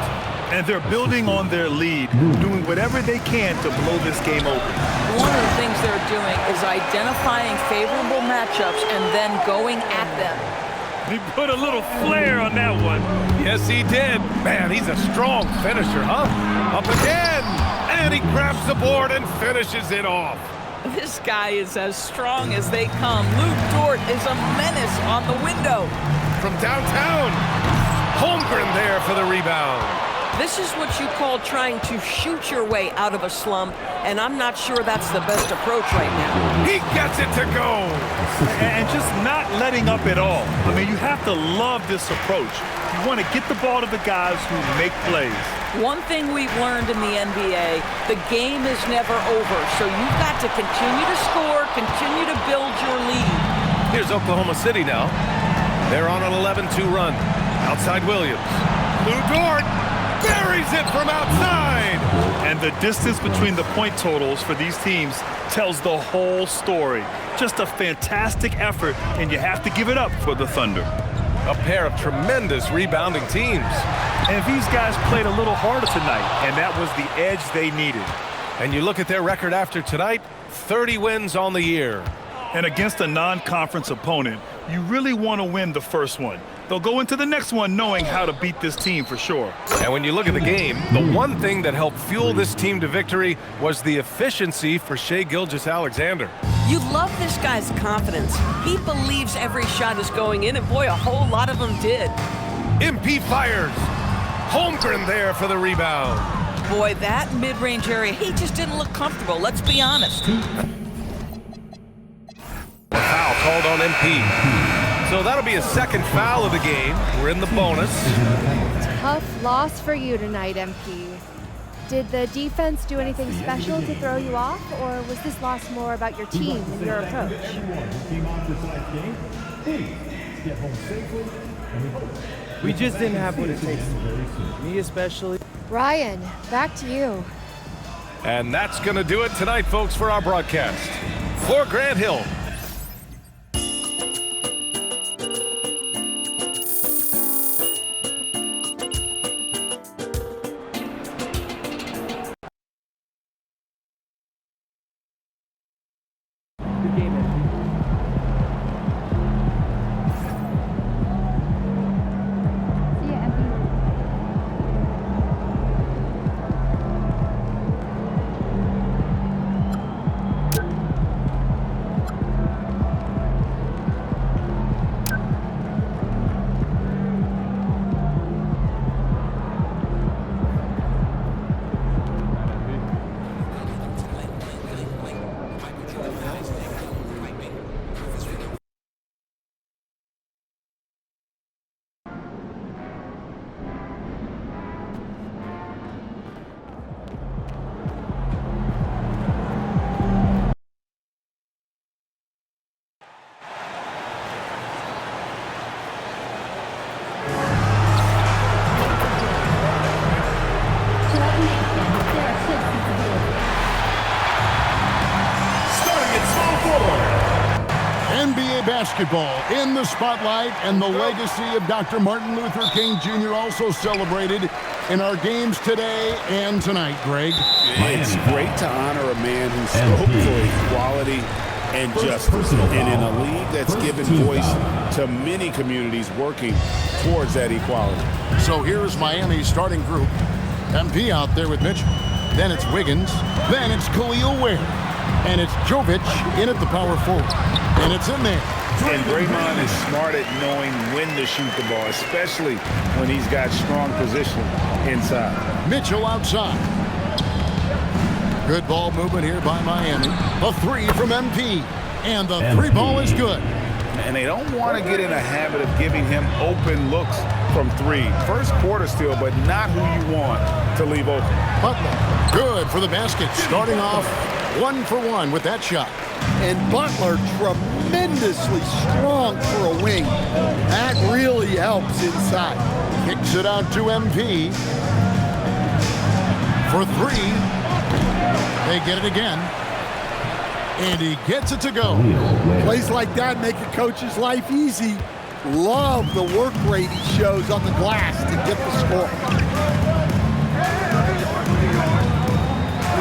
And they're building on their lead, doing whatever they can to blow this game open. One of the things they're doing is identifying favorable matchups and then going at them. He put a little flair on that one. Yes, he did. Man, he's a strong finisher, huh? Up again. And he grabs the board and finishes it off. This guy is as strong as they come. Luke Dort is a menace on the window. From downtown, Holmgren there for the rebound. This is what you call trying to shoot your way out of a slump, and I'm not sure that's the best approach right now. He gets it to go. And just not letting up at all. I mean, you have to love this approach. You want to get the ball to the guys who make plays. One thing we've learned in the NBA, the game is never over, so you've got to continue to score, continue to build your lead. Here's Oklahoma City now. They're on an 11-2 run. Outside Williams. Lou Dort buries it from outside. And the distance between the point totals for these teams tells the whole story. Just a fantastic effort, and you have to give it up for the Thunder. A pair of tremendous rebounding teams. And these guys played a little harder tonight, and that was the edge they needed. And you look at their record after tonight, 30 wins on the year. And against a non-conference opponent, you really want to win the first one. They'll go into the next one knowing how to beat this team for sure. And when you look at the game, the one thing that helped fuel this team to victory was the efficiency for Shai Gilgeous-Alexander. You love this guy's confidence. He believes every shot is going in, and boy, a whole lot of them did. MP fires. Holmgren there for the rebound. Boy, that mid-range area, he just didn't look comfortable, let's be honest. A foul called on MP. So that'll be a second foul of the game. We're in the bonus. Tough loss for you tonight, MP. Did the defense do anything special to throw you off, or was this loss more about your team and your approach? We just didn't have what it takes. Me especially. Ryan, back to you. And that's going to do it tonight, folks, for our broadcast. For Grant Hill. basketball in the spotlight, and the legacy of Dr. Martin Luther King Jr. also celebrated in our games today and tonight, Greg. It's great to honor a man who spoke for equality and justice. And in a league that's given voice to many communities working towards that equality. So here's Miami's starting group. MP out there with Mitchell. Then it's Wiggins. Then it's Khalil Ware. And it's Jovic in at the power forward. And it's in there. And Draymond is smart at knowing when to shoot the ball, especially when he's got strong position inside. Mitchell outside. Good ball movement here by Miami. A three from MP. And the three ball is good. And they don't want to get in a habit of giving him open looks from three. First quarter still, but not who you want to leave open. Butler, good for the basket. Starting off 1 for 1 with that shot. And Butler tremendously strong for a wing. That really helps inside. Kicks it out to MP. For three. They get it again. And he gets it to go. Plays like that make a coach's life easy. Love the work rate he shows on the glass to get the score.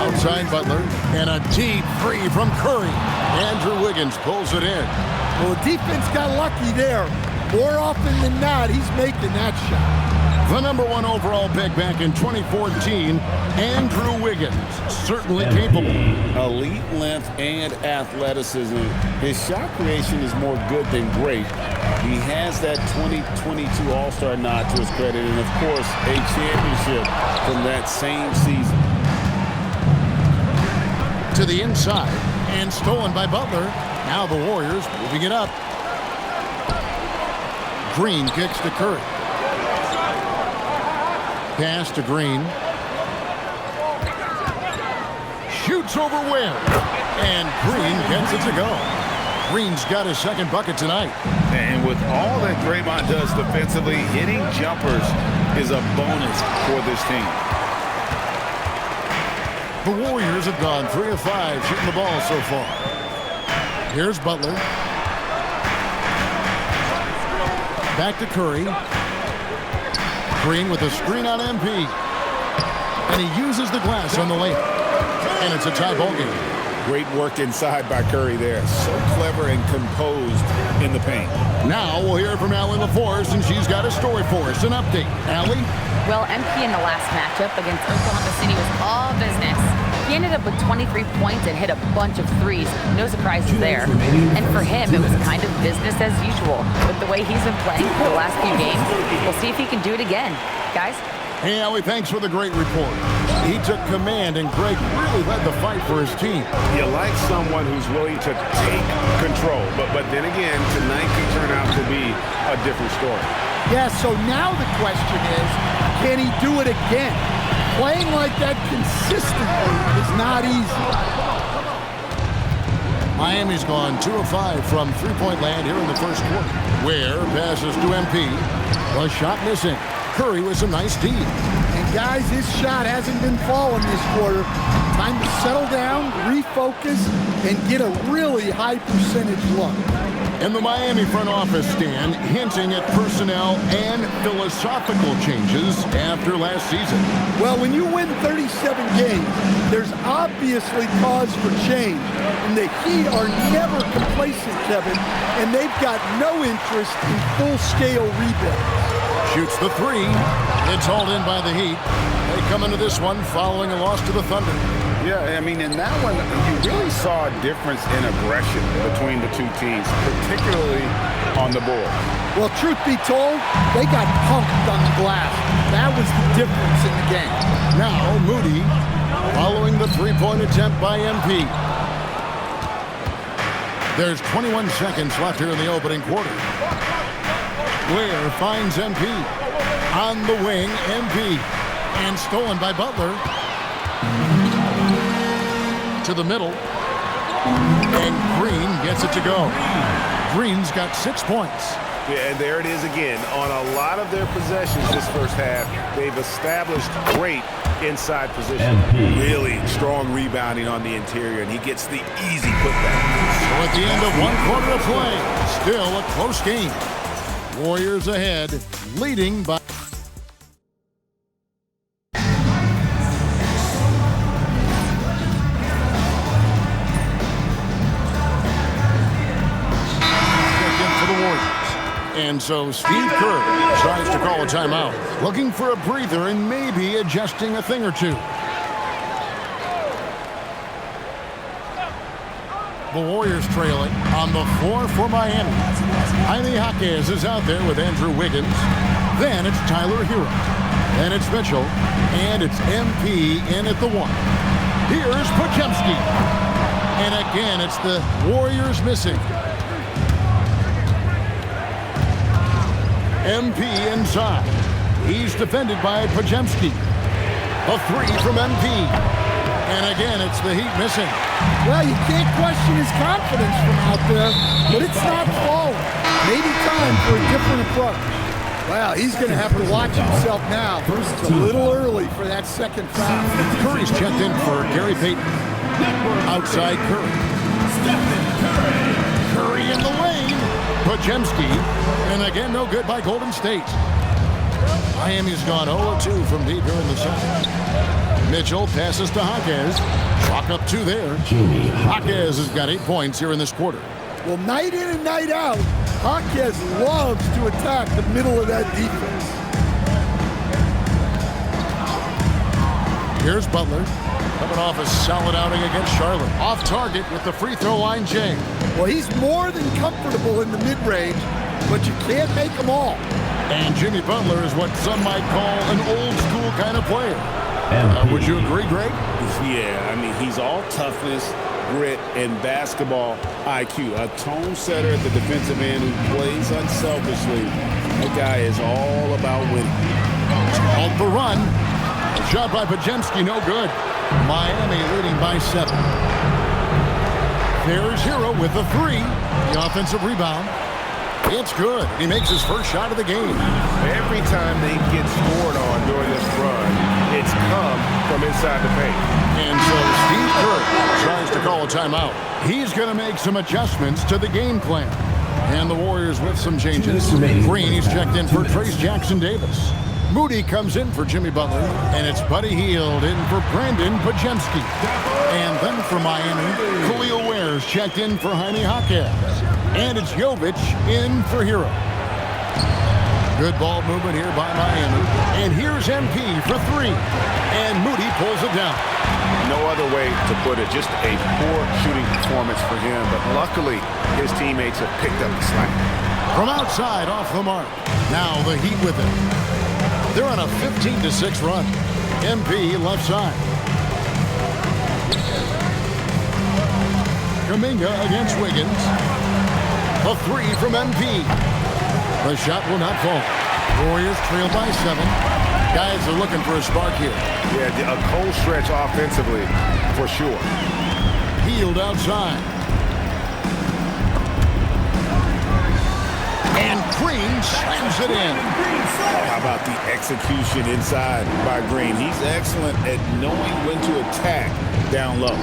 Outside Butler. And a deep three from Curry. Andrew Wiggins pulls it in. Well, the defense got lucky there. More often than not, he's making that shot. The number 1 overall pick back in 2014, Andrew Wiggins, certainly capable. Elite length and athleticism. His shot creation is more good than great. He has that 2022 All-Star nod to his credit, and of course, a championship from that same season. To the inside, and stolen by Butler. Now the Warriors moving it up. Green kicks to Curry. Pass to Green. Shoots over Ware. And Green gets it to go. Green's got his second bucket tonight. And with all that Draymond does defensively, hitting jumpers is a bonus for this team. The Warriors have gone 3 of 5 shooting the ball so far. Here's Butler. Back to Curry. Green with a screen on MP. And he uses the glass on the layup. And it's a tie ball game. Great work inside by Curry there. So clever and composed in the paint. Now we'll hear from Allie LaForce, and she's got a story for us. An update. Allie? Well, MP in the last matchup against Oklahoma City was all business. He ended up with 23 points and hit a bunch of threes. No surprises there. And for him, it was kind of business as usual. With the way he's been playing for the last few games, we'll see if he can do it again. Guys? Hey, Allie, thanks for the great report. He took command, and Greg really led the fight for his team. You like someone who's willing to take control. But then again, tonight can turn out to be a different story. Yeah, so now the question is, can he do it again? Playing like that consistently is not easy. Miami's gone 2 of 5 from three-point land here in the first quarter. Ware passes to MP. The shot missing. Curry with some nice D. And guys, his shot hasn't been falling this quarter. Time to settle down, refocus, and get a really high percentage look. And the Miami front office stand hinting at personnel and philosophical changes after last season. Well, when you win 37 games, there's obviously cause for change. And the Heat are never complacent, Kevin, and they've got no interest in full-scale rebuilds. Shoots the three. It's hauled in by the Heat. They come into this one following a loss to the Thunder. Yeah, I mean, in that one, you really saw a difference in aggression between the two teams, particularly on the board. Well, truth be told, they got punked on the glass. That was the difference in the game. Now, Moody following the three-point attempt by MP. There's 21 seconds left here in the opening quarter. Ware finds MP. On the wing, MP. And stolen by Butler. To the middle. And Green gets it to go. Green's got 6 points. Yeah, and there it is again. On a lot of their possessions this first half, they've established great inside position. Really strong rebounding on the interior, and he gets the easy putback. So at the end of one quarter of play, still a close game. Warriors ahead, leading by... And so Steve Kerr tries to call a timeout, looking for a breather and maybe adjusting a thing or two. The Warriors trailing on the floor for Miami. Jaime Jaquez is out there with Andrew Wiggins. Then it's Tyler Hero. Then it's Mitchell. And it's MP in at the 1. Here's Podziemski. And again, it's the Warriors missing. MP inside. He's defended by Podziemski. A 3 from MP. And again, it's the Heat missing. Well, you can't question his confidence from out there, but it's not falling. Maybe time for a different approach. Well, he's going to have to watch himself now. It's a little early for that second foul. Curry's checked in for Gary Payton. Outside Curry. Curry in the lane. Podziemski. And again, no good by Golden State. Miami's gone 0-2 from deep here in the second. Mitchell passes to Jaquez. Chalk up 2 there. Jaquez has got 8 points here in this quarter. Well, night in and night out, Jaquez loves to attack the middle of that defense. Here's Butler. Coming off a solid outing against Charlotte. Off target with the free throw line, Jay. Well, he's more than comfortable in the mid-range, but you can't make them all. And Jimmy Butler is what some might call an old-school kind of player. Would you agree, Greg? Yeah, I mean, he's all toughness, grit, and basketball IQ. A tone setter at the defensive end who plays unselfishly. That guy is all about winning. Called the run. A shot by Podziemski, no good. Miami leading by 7. There's Hero with the 3. The offensive rebound. It's good. He makes his first shot of the game. Every time they get scored on during this run, it's come from inside the paint. And so Steve Kerr tries to call a timeout. He's going to make some adjustments to the game plan. And the Warriors with some changes. Green, he's checked in for Trace Jackson-Davis. Moody comes in for Jimmy Butler, and it's Buddy Hield in for Brandon Podziemski. And then for Miami, Khalil Ware's checked in for Jaime Jaquez. And it's Jovic in for Hero. Good ball movement here by Miami. And here's MP for 3. And Moody pulls it down. No other way to put it, just a poor shooting performance for him. But luckily, his teammates have picked up the slack. From outside, off the mark. Now the Heat with it. They're on a 15-6 run. MP left side. Kuminga against Wiggins. A 3 from MP. The shot will not fall. Warriors trail by 7. Guys are looking for a spark here. Yeah, a cold stretch offensively, for sure. Hield outside. And Green slams it in. How about the execution inside by Green? He's excellent at knowing when to attack down low.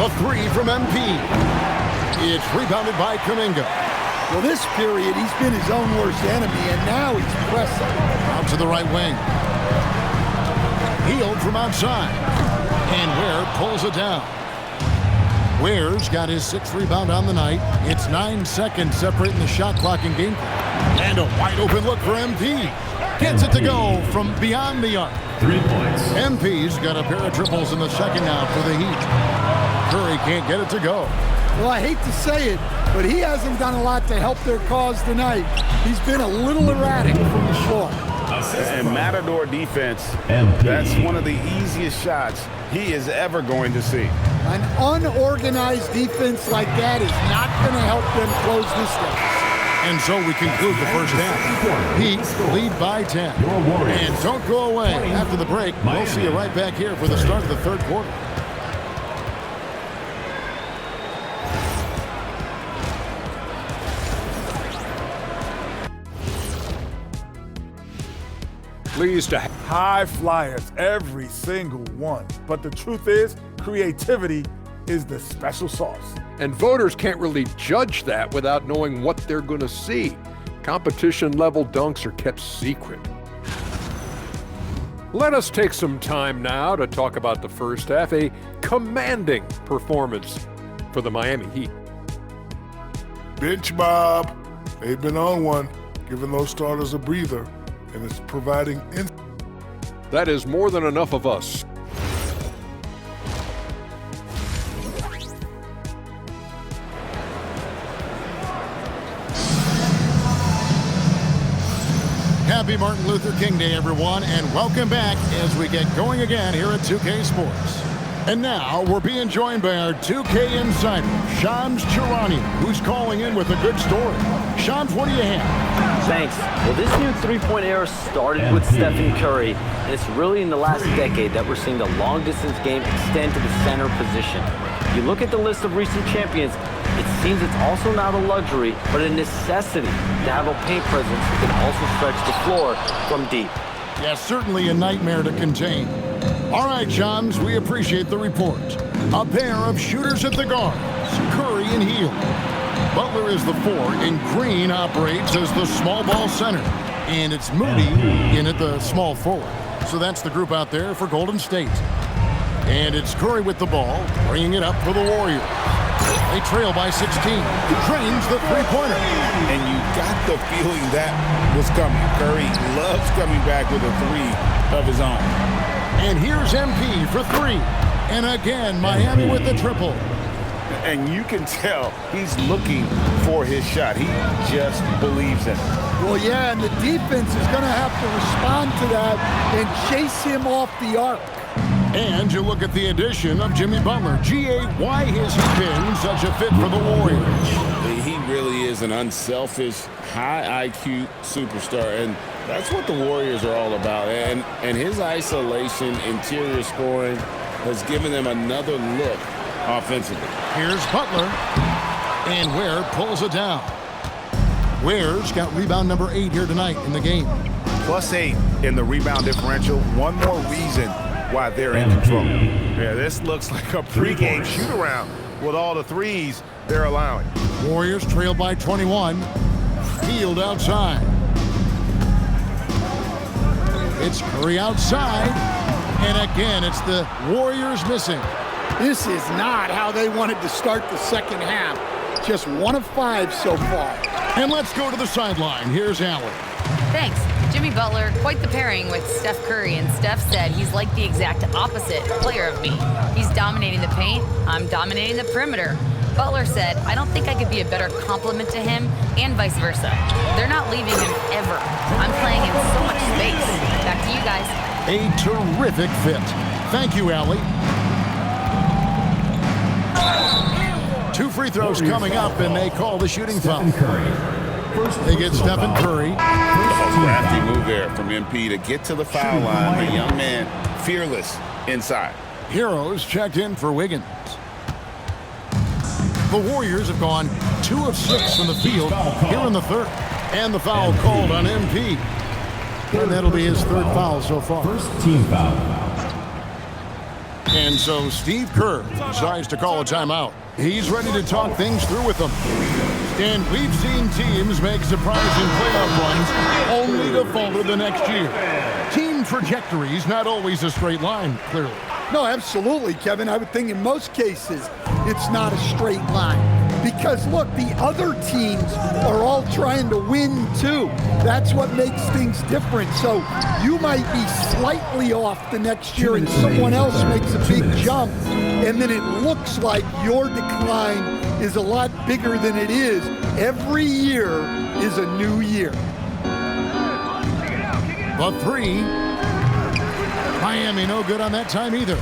A 3 from MP. It's rebounded by Kuminga. Well, this period, he's been his own worst enemy, and now he's pressing. Out to the right wing. Hield from outside. And Ware pulls it down. Ware's got his 6th rebound on the night. It's 9 seconds separating the shot clock and game clock. And a wide open look for MP. Gets it to go from beyond the arc. 3 points. MP's got a pair of triples in the second half for the Heat. Curry can't get it to go. Well, I hate to say it, but he hasn't done a lot to help their cause tonight. He's been a little erratic from the floor. And Matador defense, that's one of the easiest shots he is ever going to see. An unorganized defense like that is not going to help them close this deficit. And so we conclude the first half. Heat lead by 10. And don't go away. After the break, we'll see you right back here for the start of the third quarter. pleased to high flyers, every single one. But the truth is, creativity is the special sauce. And voters can't really judge that without knowing what they're going to see. Competition-level dunks are kept secret. Let us take some time now to talk about the first half, a commanding performance for the Miami Heat. Bench Bob. They've been on one, giving those starters a breather, and it's providing. That is more than enough of us. Happy Martin Luther King Day, everyone, and welcome back as we get going again here at 2K Sports. And now we're being joined by our 2K insider, Shams Charania, who's calling in with a good story. Shams, what do you have? Thanks. Well, this new three-point era started with Stephen Curry, and it's really in the last decade that we're seeing the long-distance game extend to the center position. If you look at the list of recent champions, it seems it's also not a luxury, but a necessity to have a paint presence that can also stretch the floor from deep. Yes, certainly a nightmare to contain. All right, Shams, we appreciate the report. A pair of shooters at the guards, Curry and Hield. Butler is the 4, and Green operates as the small ball center. And it's Moody in at the small forward. So that's the group out there for Golden State. And it's Curry with the ball, bringing it up for the Warriors. They trail by 16. Drains the three-pointer. And you got the feeling that was coming. Curry loves coming back with a three of his own. And here's MP for 3. And again, Miami with the triple. And you can tell he's looking for his shot. He just believes in it. Well, yeah, and the defense is going to have to respond to that and chase him off the arc. And you look at the addition of Jimmy Butler. G.A., why has he been such a fit for the Warriors? He really is an unselfish, high IQ superstar, and that's what the Warriors are all about. And his isolation, interior scoring has given them another look offensively. Here's Butler, and Ware pulls it down. Ware's got rebound number 8 here tonight in the game. +8 in the rebound differential. One more reason why they're in control. Yeah, this looks like a pregame shoot-around with all the threes they're allowing. Warriors trail by 21. Hield outside. It's Curry outside. And again, it's the Warriors missing. This is not how they wanted to start the second half. Just 1 of 5 so far. And let's go to the sideline. Here's Allen. Thanks. Jimmy Butler, quite the pairing with Steph Curry, and Steph said he's like the exact opposite player of me. He's dominating the paint, I'm dominating the perimeter. Butler said, I don't think I could be a better complement to him, and vice versa. They're not leaving him ever. I'm playing in so much space. Back to you guys. A terrific fit. Thank you, Allie. 2 free throws coming up, and they call the shooting foul. They get Stephen Curry. A crafty move there from MP to get to the foul line. The young man, fearless inside. Heroes checked in for Wiggins. The Warriors have gone 2 of 6 from the field here in the third. And the foul called on MP. And that'll be his 3rd foul so far. First team foul. And so Steve Kerr decides to call a timeout. He's ready to talk things through with them. And we've seen teams make surprising playoff runs only to falter the next year. Team trajectory's not always a straight line, clearly. No, absolutely, Kevin. I would think in most cases it's not a straight line. Because, look, the other teams are all trying to win, too. That's what makes things different. So you might be slightly off the next year and someone else makes a big jump, and then it looks like your decline is a lot bigger than it is. Every year is a new year. But 3, Miami no good on that time either.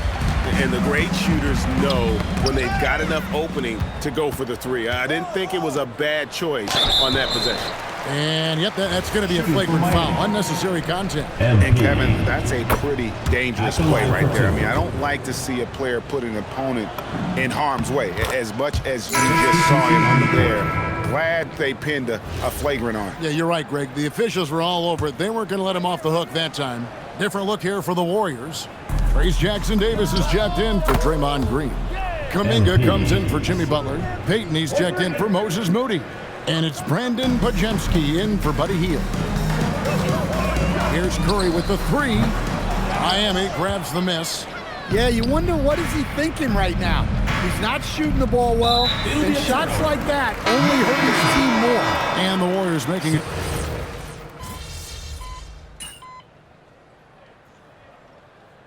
And the great shooters know when they've got enough opening to go for the 3. I didn't think it was a bad choice on that possession. And yep, that's going to be a flagrant foul. Unnecessary contact. And Kevin, that's a pretty dangerous play right there. I mean, I don't like to see a player put an opponent in harm's way. As much as you just saw him there, glad they pinned a flagrant on. Yeah, you're right, Greg. The officials were all over it. They weren't going to let him off the hook that time. Different look here for the Warriors. Trace Jackson-Davis is checked in for Draymond Green. Kuminga comes in for Jimmy Butler. Payton, he's checked in for Moses Moody. And it's Brandon Pajemski in for Buddy Hield. Here's Curry with the three. Miami grabs the miss. Yeah, you wonder what is he thinking right now. He's not shooting the ball well, and shots like that only hurt his team more. And the Warriors making it.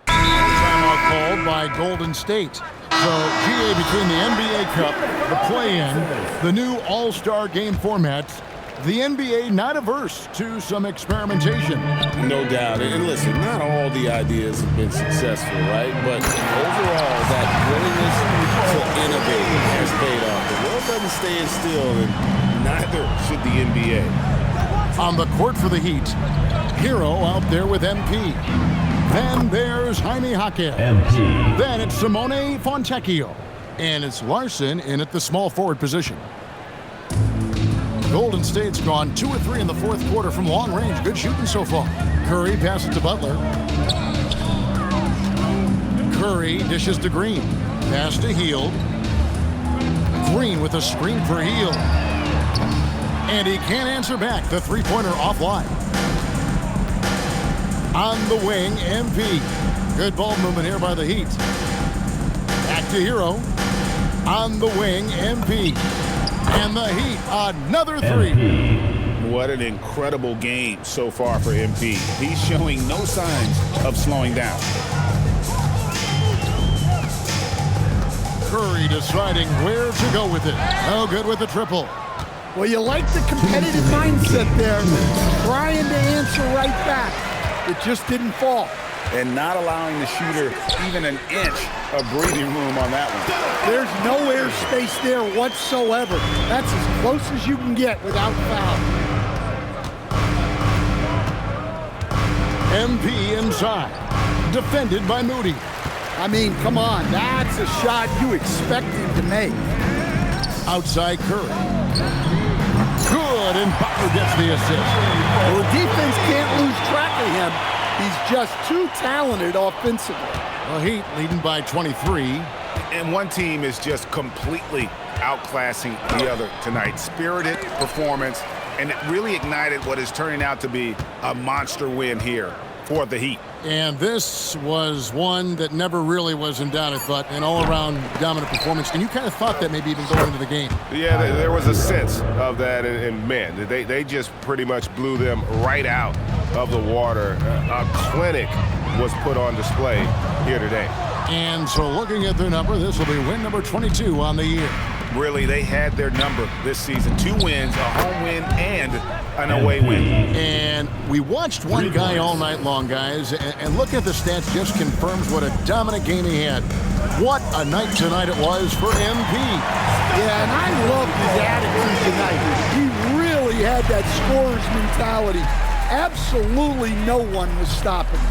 Timeout called by Golden State. So, GA between the NBA Cup, the play-in, the new All-Star game formats, the NBA not averse to some experimentation. No doubt. And listen, not all the ideas have been successful, right? But overall, that willingness to innovate has paid off. The world doesn't stand still, and neither should the NBA. On the court for the Heat, Hero out there with MP. Then there's Jaime Jaquez. Then it's Simone Fontecchio. And it's Larson in at the small forward position. Golden State's gone 2 or 3 in the fourth quarter from long range. Good shooting so far. Curry passes to Butler. Curry dishes to Green. Pass to Hield. Green with a screen for Hield. And he can't answer back. The three-pointer offline. On the wing, MP. Good ball movement here by the Heat. Back to Hero. On the wing, MP. And the Heat, another three. What an incredible game so far for MP. He's showing no signs of slowing down. Curry deciding where to go with it. Oh, good with the triple. Well, you like the competitive mindset there. Trying to answer right back. It just didn't fall. And not allowing the shooter even an inch of breathing room on that one. There's no air space there whatsoever. That's as close as you can get without foul. MP inside. Defended by Moody. I mean, come on. That's a shot you expect him to make. Outside Curry. Good, and Butler gets the assist. Well, the defense can't lose track of him. He's just too talented offensively. The Heat leading by 23. And one team is just completely outclassing the other tonight. Spirited performance, and it really ignited what is turning out to be a monster win here for the Heat. And this was one that never really was in doubt, I thought, an all-around dominant performance. And you kind of thought that maybe even going into the game. Yeah, there was a sense of that, and man, they just pretty much blew them right out of the water. A clinic was put on display here today. And so looking at their number, this will be win number 22 on the year. Really, they had their number this season. 2 wins, a home win, and an away win. And we watched one guy all night long, guys, and looking at the stats just confirms what a dominant game he had. What a night tonight it was for MP. Yeah, and I love his attitude tonight. He really had that scorer's mentality. Absolutely no one was stopping him.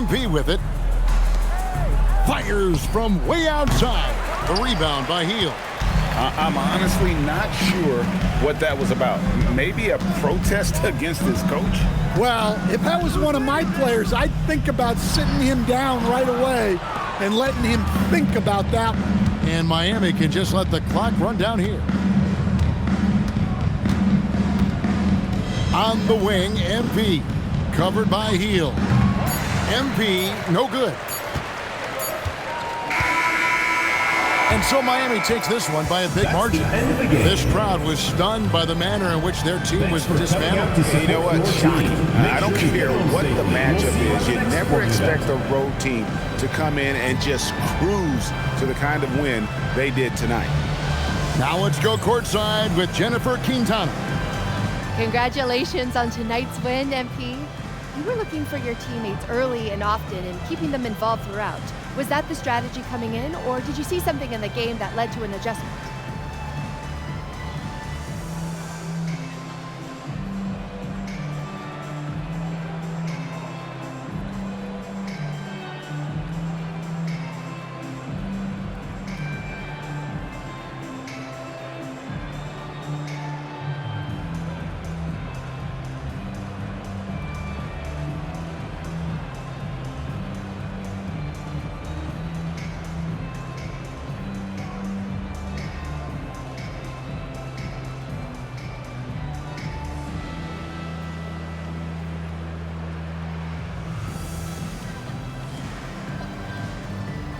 MP with it. Fires from way outside. The rebound by Hield. I'm honestly not sure what that was about. Maybe a protest against his coach? Well, if that was one of my players, I'd think about sitting him down right away and letting him think about that one. And Miami can just let the clock run down here. On the wing, MP. Covered by Hield. MP, no good. And so Miami takes this one by a big margin. This crowd was stunned by the manner in which their team was dismantled. You know what? Shocking. I don't care what the matchup is. You never expect a road team to come in and just cruise to the kind of win they did tonight. Now let's go courtside with Jennifer Quintana. Congratulations on tonight's win, MP. You were looking for your teammates early and often and keeping them involved throughout. Was that the strategy coming in, or did you see something in the game that led to an adjustment?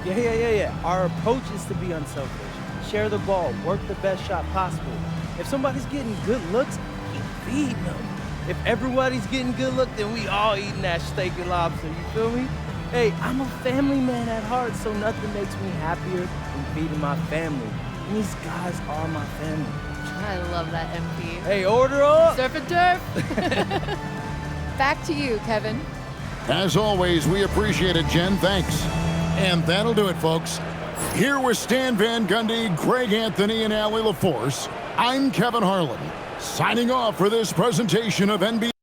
Yeah. Our approach is to be unselfish. Share the ball, work the best shot possible. If somebody's getting good looks, keep feeding them. If everybody's getting good looks, then we all eating that steak and lobster, you feel me? Hey, I'm a family man at heart, so nothing makes me happier than feeding my family. And these guys are my family. I love that, MP. Hey, order up! Surf and turf! Back to you, Kevin. As always, we appreciate it, Jen. Thanks. And that'll do it, folks. Here with Stan Van Gundy, Greg Anthony, and Allie LaForce, I'm Kevin Harlan, signing off for this presentation of NBA.